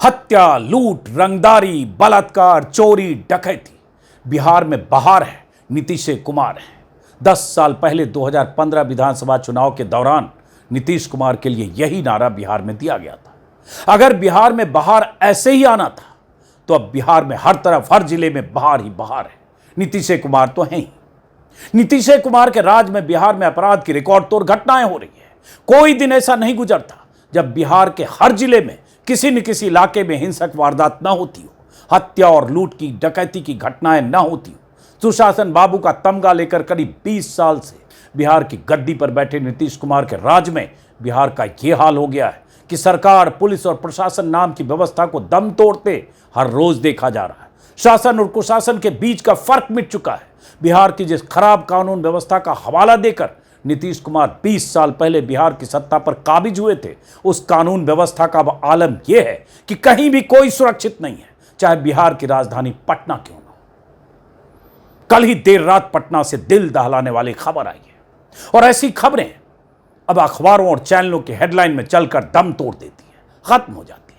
हत्या, लूट, रंगदारी, बलात्कार, चोरी, डकैती, बिहार में बहार है, नीतीश कुमार है। 10 साल पहले 2015 विधानसभा चुनाव के दौरान नीतीश कुमार के लिए यही नारा बिहार में दिया गया था। अगर बिहार में बहार ऐसे ही आना था तो अब बिहार में हर तरफ, हर जिले में बहार ही बहार है। नीतीश कुमार तो हैं ही। नीतीश कुमार के राज में बिहार में अपराध की रिकॉर्ड तोड़ घटनाएं हो रही है। कोई दिन ऐसा नहीं गुजरता जब बिहार के हर जिले में किसी न किसी इलाके में हिंसक वारदात न होती हो, हत्या और लूट की, डकैती की घटनाएं न होती हो। सुशासन बाबू का तमगा लेकर करीब 20 साल से बिहार की गद्दी पर बैठे नीतीश कुमार के राज में बिहार का यह हाल हो गया है कि सरकार, पुलिस और प्रशासन नाम की व्यवस्था को दम तोड़ते हर रोज देखा जा रहा है। शासन और कुशासन के बीच का फर्क मिट चुका है। बिहार की जिस खराब कानून व्यवस्था का हवाला देकर नीतीश कुमार 20 साल पहले बिहार की सत्ता पर काबिज हुए थे, उस कानून व्यवस्था का अब आलम यह है कि कहीं भी कोई सुरक्षित नहीं है, चाहे बिहार की राजधानी पटना क्यों ना हो। कल ही देर रात पटना से दिल दहलाने वाली खबर आई है और ऐसी खबरें अब अखबारों और चैनलों की हेडलाइन में चलकर दम तोड़ देती है, खत्म हो जाती है।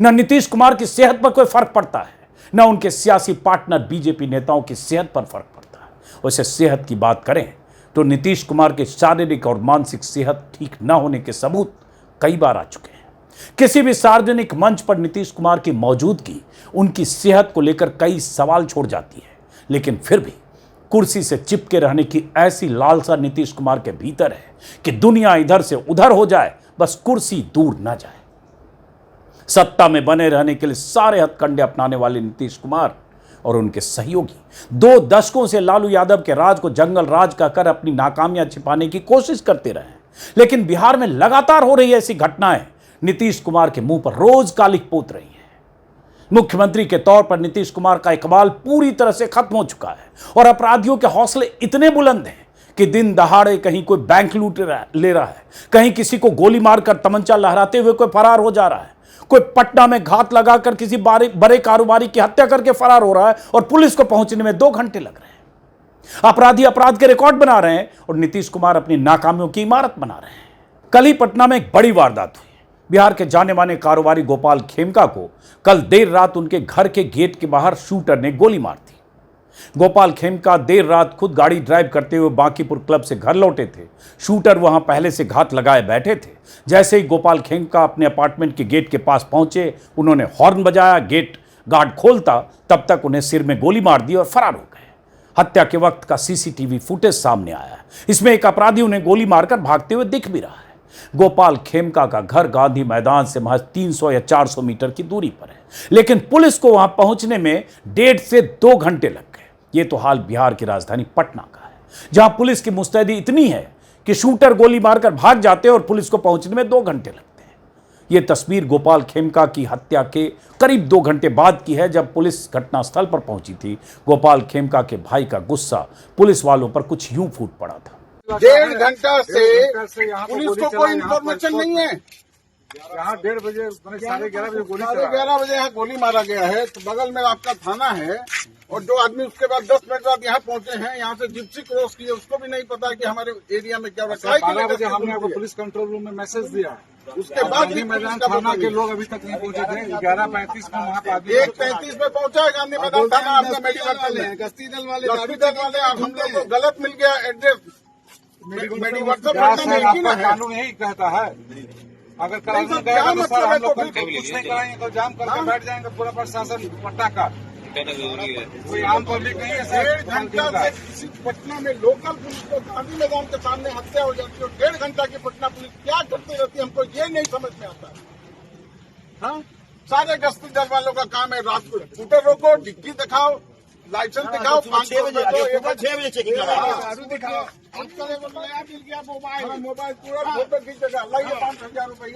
न नीतीश कुमार की सेहत पर कोई फर्क पड़ता है, न उनके सियासी पार्टनर बीजेपी नेताओं की सेहत पर फर्क पड़ता है। वैसे सेहत की बात करें तो नीतीश कुमार के शारीरिक और मानसिक सेहत ठीक न होने के सबूत कई बार आ चुके हैं। किसी भी सार्वजनिक मंच पर नीतीश कुमार की मौजूदगी उनकी सेहत को लेकर कई सवाल छोड़ जाती है, लेकिन फिर भी कुर्सी से चिपके रहने की ऐसी लालसा नीतीश कुमार के भीतर है कि दुनिया इधर से उधर हो जाए, बस कुर्सी दूर न जाए। सत्ता में बने रहने के लिए सारे हथकंडे अपनाने वाले नीतीश कुमार और उनके सहयोगी 2 दशकों से लालू यादव के राज को जंगल राज कहकर अपनी नाकामियां छिपाने की कोशिश करते रहे, लेकिन बिहार में लगातार हो रही ऐसी घटनाएं नीतीश कुमार के मुंह पर रोज कालिक पोत रही हैं। मुख्यमंत्री के तौर पर नीतीश कुमार का इकबाल पूरी तरह से खत्म हो चुका है और अपराधियों के हौसले इतने बुलंद हैं कि दिन दहाड़े कहीं कोई बैंक लूट ले रहा है, कहीं किसी को गोली मारकर तमंचा लहराते हुए कोई फरार हो जा रहा है, कोई पटना में घात लगाकर किसी बड़े कारोबारी की हत्या करके फरार हो रहा है और पुलिस को पहुंचने में 2 घंटे लग रहे हैं। अपराधी अपराध के रिकॉर्ड बना रहे हैं और नीतीश कुमार अपनी नाकामियों की इमारत बना रहे हैं। कल ही पटना में एक बड़ी वारदात हुई। बिहार के जाने माने कारोबारी गोपाल खेमका को कल देर रात उनके घर के गेट के बाहर शूटर ने गोली मार दी। गोपाल खेमका देर रात खुद गाड़ी ड्राइव करते हुए बांकीपुर क्लब से घर लौटे थे। शूटर वहां पहले से घात लगाए बैठे थे। जैसे ही गोपाल खेमका अपने अपार्टमेंट के गेट के पास पहुंचे, उन्होंने हॉर्न बजाया। गेट गार्ड खोलता तब तक उन्हें सिर में गोली मार दी और फरार हो गए। हत्या के वक्त का सीसीटीवी फुटेज सामने आया। इसमें एक अपराधी उन्हें गोली मारकर भागते हुए दिख भी रहा है। गोपाल खेमका का घर गांधी मैदान से महज 300 या 400 मीटर की दूरी पर है, लेकिन पुलिस को वहां पहुंचने में 1.5 से 2 घंटे लग गए। ये तो हाल बिहार की राजधानी पटना का है, जहां पुलिस की मुस्तैदी इतनी है कि शूटर गोली मारकर भाग जाते हैं और पुलिस को पहुंचने में 2 घंटे लगते हैं। यह तस्वीर गोपाल खेमका की हत्या के करीब 2 घंटे बाद की है, जब पुलिस घटनास्थल पर पहुंची थी। गोपाल खेमका के भाई का गुस्सा पुलिस वालों पर कुछ यूं फूट पड़ा था। 1.5 घंटा से पुलिस को कोई इन्फॉर्मेशन नहीं है। यहाँ 1:30 बजे 11:30 बजे गोली 11:30 बजे यहाँ गोली मारा गया है। तो बगल में आपका थाना है और जो आदमी उसके बाद 10 मिनट बाद यहाँ पहुंचे हैं, यहाँ से जिप्सी क्रॉस किए, उसको भी नहीं पता कि हमारे एरिया में क्या रखा है। 12 बजे हमने आपको पुलिस कंट्रोल रूम में मैसेज दिया। उसके बाद गांधी मैदान थाना के लोग अभी तक नहीं पहुंचे थे। 11:35 में वहाँ पर 1:35 में पहुंचा है गांधी मैदान थाना। आपका मेडिकल वाले, गश्ती दल वाले, हम लोग को गलत मिल गया एड्रेस। कानून यही कहता है, अगर कानून कहेगा तो सर हम लोग कुछ नहीं कराएंगे तो जाम करके बैठ जाएंगे पूरा प्रशासन पट्टा का। कोई आम पब्लिक नहीं है सर। 1.5 घंटा से किसी पटना में लोकल पुलिस को गांधी मैदान के सामने हत्या हो जाती है। 1.5 घंटा की पटना पुलिस क्या करती रहती है, हमको ये नहीं समझ में आता है। हाँ, सारे गश्ती दल वालों का काम है रात को स्कूटर रोको, डिग्गी दिखाओ, लाइसेंस दिखाओ, 6 बजे चेकिंग दिखाओ। मोबाइल पूरा फोटो खींचेगा, लाइए 5,000 रुपया।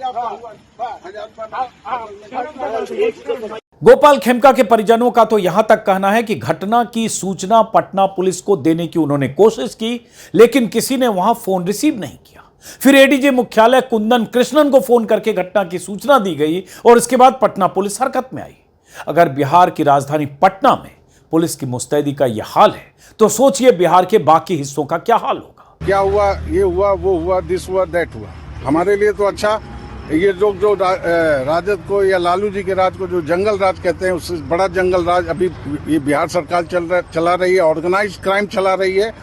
गोपाल खेमका के परिजनों का तो यहां तक कहना है कि घटना की सूचना पटना पुलिस को देने की उन्होंने कोशिश की, लेकिन किसी ने वहां फोन रिसीव नहीं किया। फिर एडीजे मुख्यालय कुंदन कृष्णन को फोन करके घटना की सूचना दी गई और इसके बाद पटना पुलिस हरकत में आई। अगर बिहार की राजधानी पटना में पुलिस की मुस्तैदी का यह हाल है, तो सोचिए बिहार के बाकी हिस्सों का क्या हाल होगा। क्या हुआ, ये हुआ, वो हुआ, दिस हुआ, दैट हुआ। हमारे लिए तो अच्छा ये लोग जो राजद को या लालू जी के राज को जो जंगल राज कहते हैं, उससे बड़ा जंगल राज अभी ये बिहार सरकार चला रही है। ऑर्गेनाइज्ड क्राइम चला रही है,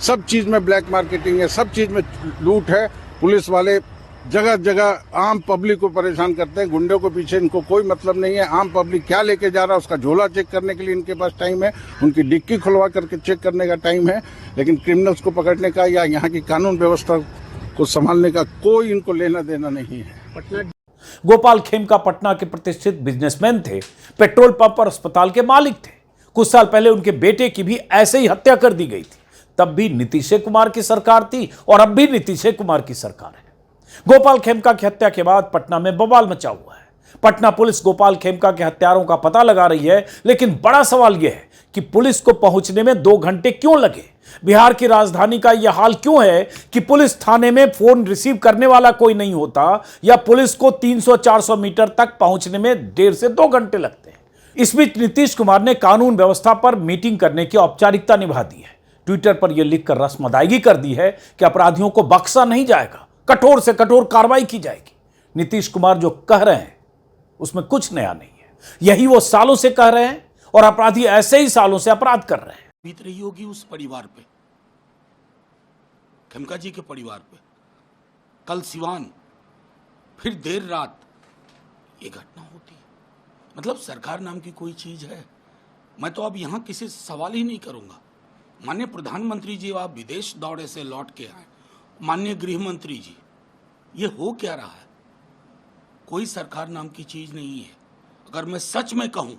सब चीज में ब्लैक मार्केटिंग है, सब चीज में लूट है। पुलिस वाले जगह जगह आम पब्लिक को परेशान करते हैं। गुंडों को पीछे इनको कोई मतलब नहीं है। आम पब्लिक क्या लेके जा रहा है उसका झोला चेक करने के लिए इनके पास टाइम है, उनकी डिक्की खुलवा करके चेक करने का टाइम है, लेकिन क्रिमिनल्स को पकड़ने का या यहाँ की कानून व्यवस्था को संभालने का कोई इनको लेना देना नहीं है। गोपाल खेमका पटना के प्रतिष्ठित बिजनेसमैन थे, पेट्रोल पंप और अस्पताल के मालिक थे। कुछ साल पहले उनके बेटे की भी ऐसे ही हत्या कर दी गई थी। तब भी नीतीश कुमार की सरकार थी और अब भी नीतीश कुमार की सरकार है। गोपाल खेमका की हत्या के बाद पटना में बवाल मचा हुआ है। पटना पुलिस गोपाल खेमका के हत्यारों का पता लगा रही है, लेकिन बड़ा सवाल यह है कि पुलिस को पहुंचने में 2 घंटे क्यों लगे। बिहार की राजधानी का यह हाल क्यों है कि पुलिस थाने में फोन रिसीव करने वाला कोई नहीं होता, या पुलिस को 300-400 मीटर तक पहुंचने में 1.5 से 2 घंटे लगते हैं। इस बीच नीतीश कुमार ने कानून व्यवस्था पर मीटिंग करने की औपचारिकता निभा दी है। ट्विटर पर यह लिखकर रस्म अदायगी कर दी है कि अपराधियों को बख्शा नहीं जाएगा, कठोर से कठोर कार्रवाई की जाएगी। नीतीश कुमार जो कह रहे हैं उसमें कुछ नया नहीं है। यही वो सालों से कह रहे हैं और अपराधी ऐसे ही सालों से अपराध कर रहे हैं। बीत रही होगी उस परिवार पे, खेमका जी के परिवार पे। कल सिवान, फिर देर रात ये घटना होती है। मतलब सरकार नाम की कोई चीज है। मैं तो अब यहां किसी से सवाल ही नहीं करूंगा। माननीय प्रधानमंत्री जी आप विदेश दौरे से लौट के आए, माननीय गृह मंत्री जी, ये हो क्या रहा है? कोई सरकार नाम की चीज नहीं है। अगर मैं सच में कहूं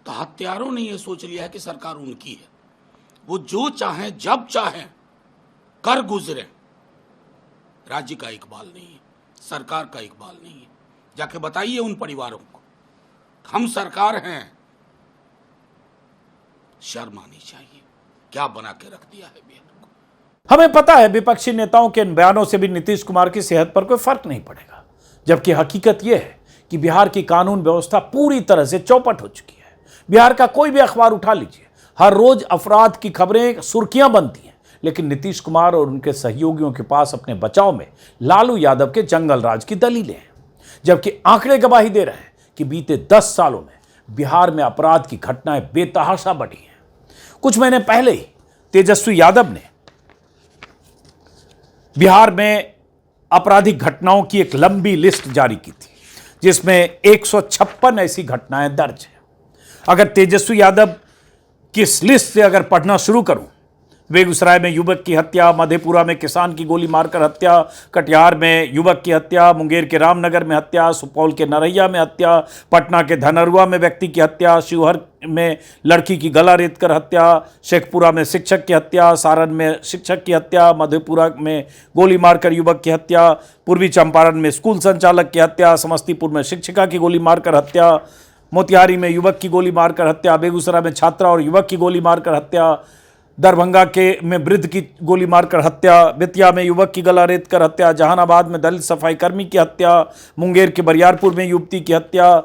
तो हत्यारों ने यह सोच लिया है कि सरकार उनकी है। वो जो चाहे जब चाहे कर गुजरे। राज्य का इकबाल नहीं है, सरकार का इकबाल नहीं है। जाके बताइए उन परिवारों को, हम सरकार हैं। शर्म आनी चाहिए। क्या बना के रख दिया है बिहार को। हमें पता है विपक्षी नेताओं के इन बयानों से भी नीतीश कुमार की सेहत पर कोई फर्क नहीं पड़ेगा, जबकि हकीकत यह है कि बिहार की कानून व्यवस्था पूरी तरह से चौपट हो चुकी है। बिहार का कोई भी अखबार उठा लीजिए, हर रोज अपराध की खबरें सुर्खियां बनती हैं, लेकिन नीतीश कुमार और उनके सहयोगियों के पास अपने बचाव में लालू यादव के जंगल राज की दलीलें हैं। जबकि आंकड़े गवाही दे रहे हैं कि बीते 10 सालों में बिहार में अपराध की घटनाएं बेतहाशा बढ़ी हैं। कुछ महीने पहले ही तेजस्वी यादव ने बिहार में आपराधिक घटनाओं की एक लंबी लिस्ट जारी की थी, जिसमें 156 ऐसी घटनाएं दर्ज हैं। अगर तेजस्वी यादव की इस लिस्ट से अगर पढ़ना शुरू करूं, बेगूसराय में युवक की हत्या, मधेपुरा में किसान की गोली मारकर हत्या, कटिहार में युवक की हत्या, मुंगेर के रामनगर में हत्या, सुपौल के नरैया में हत्या, पटना के धनरुआ में व्यक्ति की हत्या, शिवहर में लड़की की गला रेत कर हत्या, शेखपुरा में शिक्षक की हत्या, सारण में शिक्षक की हत्या, मधेपुरा में गोली मारकर युवक की हत्या, पूर्वी चंपारण में स्कूल संचालक की हत्या, समस्तीपुर में शिक्षिका की गोली मारकर हत्या, मोतिहारी में युवक की गोली मारकर हत्या, बेगूसराय में छात्रा और युवक की गोली मारकर हत्या, दरभंगा के में वृद्ध की गोली मारकर हत्या, बेतिया में युवक की गला रेत कर हत्या, जहानाबाद में दलित सफाई कर्मी की हत्या, मुंगेर के बरियारपुर में युवती की हत्या,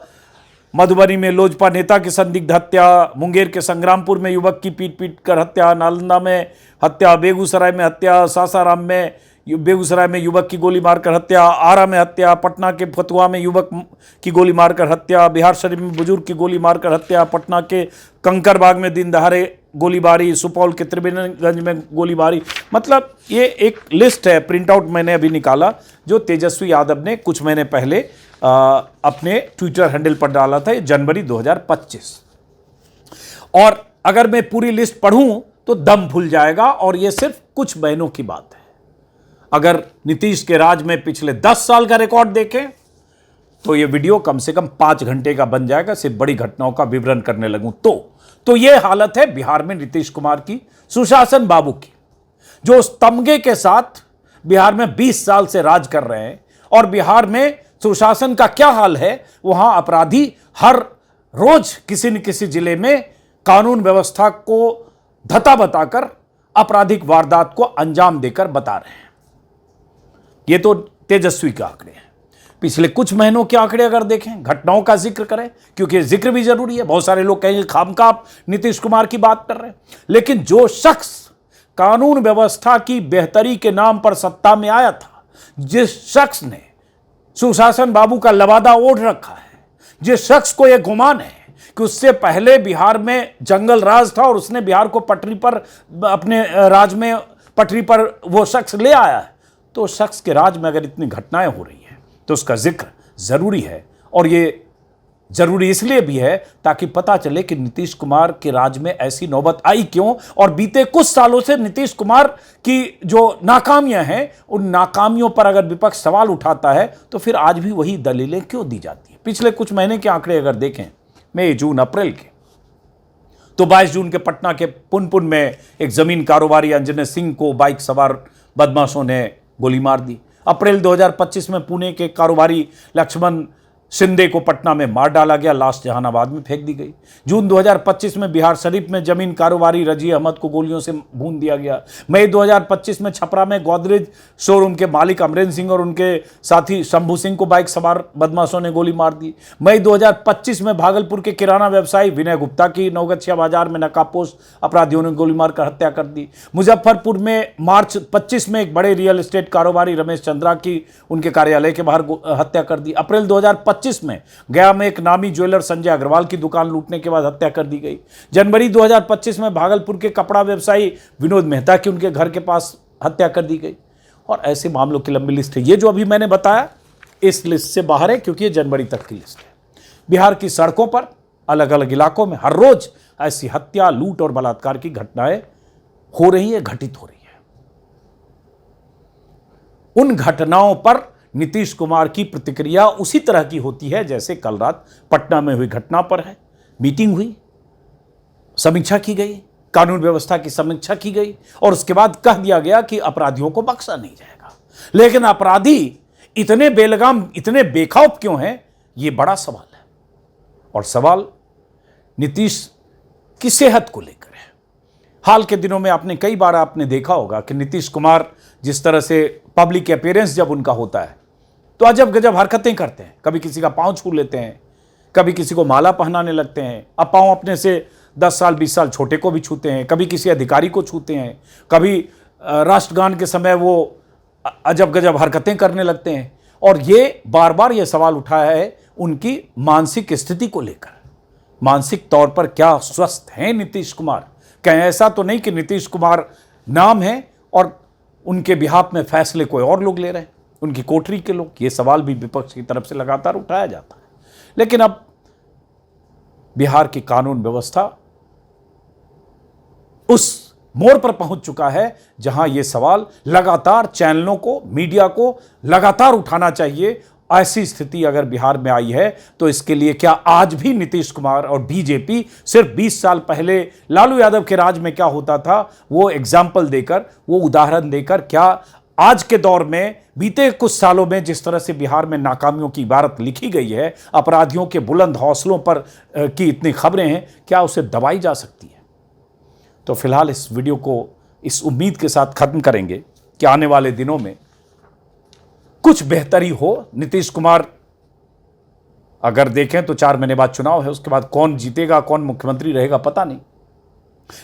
मधुबनी में लोजपा नेता की संदिग्ध हत्या, मुंगेर के संग्रामपुर में युवक की पीट कर हत्या, नालंदा में हत्या, बेगूसराय में हत्या, सासाराम में बेगूसराय में युवक की गोली मारकर हत्या, आरा में हत्या, पटना के फतुहा में युवक की गोली मारकर हत्या, बिहार शरीफ में बुजुर्ग की गोली मारकर हत्या, पटना के कंकरबाग में दिन दहाड़े गोलीबारी, सुपौल के त्रिवेणीगंज में गोलीबारी। मतलब ये एक लिस्ट है, प्रिंट आउट मैंने अभी निकाला, जो तेजस्वी यादव ने कुछ महीने पहले अपने ट्विटर हैंडल पर डाला था, जनवरी 2025। और अगर मैं पूरी लिस्ट पढ़ूं तो दम फूल जाएगा, और ये सिर्फ कुछ महीनों की बात है। अगर नीतीश के राज में पिछले 10 साल का रिकॉर्ड देखें तो ये वीडियो कम से कम 5 घंटे का बन जाएगा, सिर्फ बड़ी घटनाओं का विवरण करने लगूं तो ये हालत है बिहार में नीतीश कुमार की, सुशासन बाबू की, जो उस तमगे के साथ बिहार में 20 साल से राज कर रहे हैं। और बिहार में सुशासन का क्या हाल है, वहां अपराधी हर रोज किसी न किसी जिले में कानून व्यवस्था को धता बताकर आपराधिक वारदात को अंजाम देकर बता रहे हैं। ये तो तेजस्वी के आंकड़े हैं। पिछले कुछ महीनों के आंकड़े अगर देखें, घटनाओं का जिक्र करें, क्योंकि जिक्र भी जरूरी है। बहुत सारे लोग कहेंगे खामखा आप नीतीश कुमार की बात कर रहे हैं, लेकिन जो शख्स कानून व्यवस्था की बेहतरी के नाम पर सत्ता में आया था, जिस शख्स ने सुशासन बाबू का लबादा ओढ़ रखा है। जिस शख्स को यह गुमान है कि उससे पहले बिहार में जंगल राज था और उसने बिहार को पटरी पर, अपने राज में पटरी पर वो शख्स ले आया है, तो उस शख्स के राज में अगर इतनी घटनाएं हो रही हैं तो उसका जिक्र जरूरी है। और ये जरूरी इसलिए भी है ताकि पता चले कि नीतीश कुमार के राज में ऐसी नौबत आई क्यों, और बीते कुछ सालों से नीतीश कुमार की जो नाकामियां हैं उन नाकामियों पर अगर विपक्ष सवाल उठाता है तो फिर आज भी वही दलीलें क्यों दी जाती हैं। पिछले कुछ महीने के आंकड़े अगर देखें, मई, जून, अप्रैल के, तो 22 जून के पटना के पुनपुन में एक जमीन कारोबारी अंजने सिंह को बाइक सवार बदमाशों ने गोली मार दी। अप्रैल 2025 में पुणे के कारोबारी लक्ष्मण शिंदे को पटना में मार डाला गया, लाश जहानाबाद में फेंक दी गई। जून 2025 में बिहार शरीफ में जमीन कारोबारी रजी अहमद को गोलियों से भून दिया गया। मई 2025 में छपरा में गोदरेज शोरूम के मालिक अमरेंद्र सिंह और उनके साथी शंभू सिंह को बाइक सवार बदमाशों ने गोली मार दी। मई 2025 में भागलपुर के किराना व्यवसायी विनय गुप्ता की नवगछिया बाजार में नकाबपोश अपराधियों ने गोली मारकर हत्या कर दी। मुजफ्फरपुर में मार्च 25 में एक बड़े रियल एस्टेट कारोबारी रमेश चंद्रा की उनके कार्यालय के बाहर हत्या कर दी। अप्रैल 2025 में गया में एक नामी ज्वेलर संजय अग्रवाल की दुकान लूटने के बाद हत्या कर दी गई। जनवरी 2025 में भागलपुर के कपड़ा व्यवसायी विनोद मेहता की उनके घर के पास हत्या कर दी गई। और ऐसे मामलों की लंबी लिस्ट है। ये जो अभी मैंने बताया इस लिस्ट से बाहर है, क्योंकि ये जनवरी तक की लिस्ट है। बिहार की सड़कों पर अलग अलग इलाकों में हर रोज ऐसी हत्या, लूट और बलात्कार की घटनाएं हो रही है, घटित हो रही है। उन घटनाओं पर नीतीश कुमार की प्रतिक्रिया उसी तरह की होती है जैसे कल रात पटना में हुई घटना पर है। मीटिंग हुई, समीक्षा की गई, कानून व्यवस्था की समीक्षा की गई और उसके बाद कह दिया गया कि अपराधियों को बख्शा नहीं जाएगा। लेकिन अपराधी इतने बेलगाम, इतने बेखौफ क्यों हैं, यह बड़ा सवाल है। और सवाल नीतीश की सेहत को लेकर है। हाल के दिनों में आपने कई बार आपने देखा होगा कि नीतीश कुमार जिस तरह से पब्लिक अपीयरेंस जब उनका होता है तो अजब गजब हरकतें करते हैं। कभी किसी का पांव छू लेते हैं, कभी किसी को माला पहनाने लगते हैं, अब पांव अपने से 10 साल 20 साल छोटे को भी छूते हैं, कभी किसी अधिकारी को छूते हैं, कभी राष्ट्रगान के समय वो अजब गजब हरकतें करने लगते हैं। और ये बार बार ये सवाल उठाया है उनकी मानसिक स्थिति को लेकर। मानसिक तौर पर क्या स्वस्थ हैं नीतीश कुमार? कहीं ऐसा तो नहीं कि नीतीश कुमार नाम है और उनके बिहाफ में फैसले कोई और लोग ले रहे हैं, उनकी कोठरी के लोग? ये सवाल भी विपक्ष की तरफ से लगातार उठाया जाता है। लेकिन अब बिहार की कानून व्यवस्था उस मोड़ पर पहुंच चुका है जहां यह सवाल लगातार चैनलों को, मीडिया को लगातार उठाना चाहिए। ऐसी स्थिति अगर बिहार में आई है तो इसके लिए क्या आज भी नीतीश कुमार और बीजेपी सिर्फ 20 साल पहले लालू यादव के राज में क्या होता था वो एग्जाम्पल देकर, वो उदाहरण देकर, क्या आज के दौर में बीते कुछ सालों में जिस तरह से बिहार में नाकामियों की इबारत लिखी गई है, अपराधियों के बुलंद हौसलों पर की इतनी खबरें हैं, क्या उसे दबाई जा सकती है? तो फिलहाल इस वीडियो को इस उम्मीद के साथ खत्म करेंगे कि आने वाले दिनों में कुछ बेहतरी हो। नीतीश कुमार अगर देखें तो 4 महीने बाद चुनाव है, उसके बाद कौन जीतेगा, कौन मुख्यमंत्री रहेगा पता नहीं।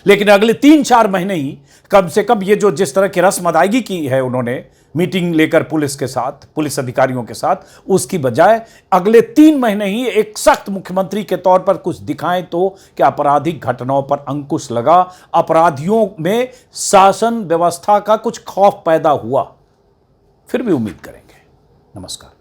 लेकिन अगले 3-4 महीने ही कम से कम ये जो जिस तरह की रस्म अदायगी की है उन्होंने मीटिंग लेकर पुलिस के साथ, पुलिस अधिकारियों के साथ, उसकी बजाय अगले 3 महीने ही एक सख्त मुख्यमंत्री के तौर पर कुछ दिखाएं तो कि आपराधिक घटनाओं पर अंकुश लगा, अपराधियों में शासन व्यवस्था का कुछ खौफ पैदा हुआ। फिर भी उम्मीद करेंगे। नमस्कार।